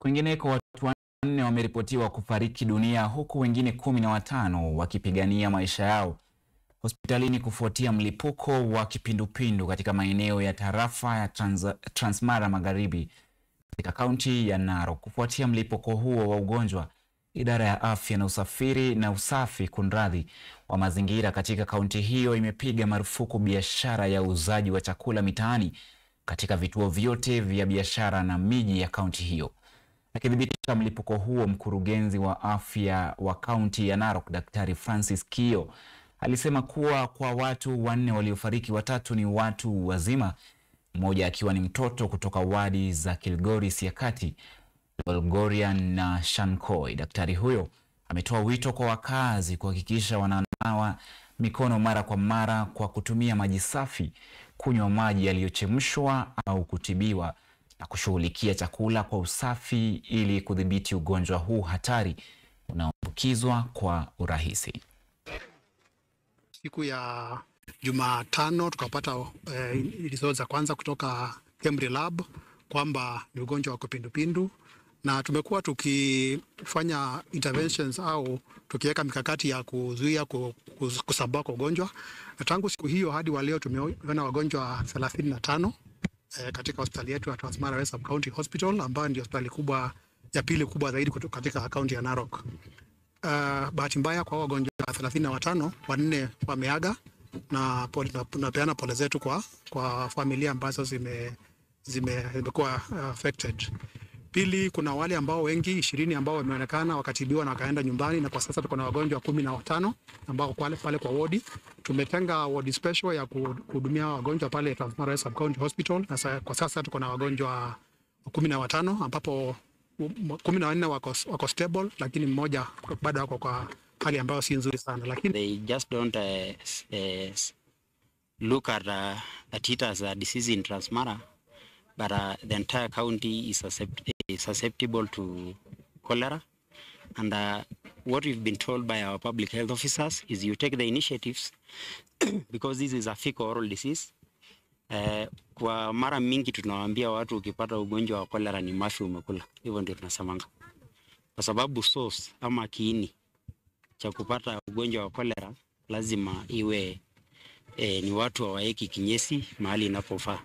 Kwingineko, watu 4 wameripotiwa kufariki dunia huku wengine 15 wakipigania maisha yao hospitalini kufuatia mlipuko wa kipindupindu katika maeneo ya tarafa ya Transmara Magharibi katika kaunti ya Narok. Kufuatia mlipuko huo wa ugonjwa, idara ya afya na usafi wa mazingira katika kaunti hiyo imepiga marufuku biashara ya uuzaji wa chakula mitaani katika vituo vyote vya biashara na miji ya kaunti hiyo. Akithibitisha mlipuko huo, mkurugenzi wa afya wa kaunti ya Narok, Daktari Francis Kio, alisema kuwa kwa watu 4 waliofariki, 3 ni watu wazima, mmoja akiwa ni mtoto kutoka wadi za Kilgoris ya Kati, Lolgoria na Shankoi. Daktari huyo ametoa wito kwa wakazi kuhakikisha wananawa mikono mara kwa mara kwa kutumia maji safi, kunywa maji yaliyochemshwa au kutibiwa na kushughulikia chakula kwa usafi ili kudhibiti ugonjwa huu hatari unaoambukizwa kwa urahisi. Siku ya Jumatano tukapata results za kwanza kutoka KEMRI Lab kwamba ni ugonjwa wa kipindupindu, na tumekuwa tukifanya interventions au tukiweka mikakati ya kuzuia kusambaa kwa ugonjwa. Na tangu siku hiyo hadi wa leo tumeona wagonjwa 35 katika hospitali yetu ya Transmara West Sub-County Hospital, ambayo ndio hospitali kubwa ya pili kubwa zaidi katika kaunti ya Narok. Bahati mbaya kwa wagonjwa 35, 4 wameaga, na tunapeana pole zetu kwa familia ambazo zimekuwa affected. Pili, kuna wale ambao wengi 20 ambao wameonekana wakatibiwa na wakaenda nyumbani, na kwa sasa tuko na wagonjwa 15 ambao pale kwa wodi. Tumetenga wodi special ya kuhudumia wagonjwa pale Transmara West Sub-County Hospital, na kwa sasa tuko na wagonjwa 15 ambapo 14 wako stable, lakini mmoja bado wako kwa hali ambayo si nzuri sana. Lakini they just don't look at it as a disease in Transmara, but the entire county is susceptible to cholera. And what we've been told by our public health officers is you take the initiatives because this is a fecal oral disease. Kwa mara mingi tunawaambia watu ukipata ugonjwa wa cholera ni mafi umekula. Hivyo ndio tunasemanga. Kwa sababu source ama kiini cha kupata ugonjwa wa cholera lazima iwe ni watu hawaeki kinyesi mahali inapofaa.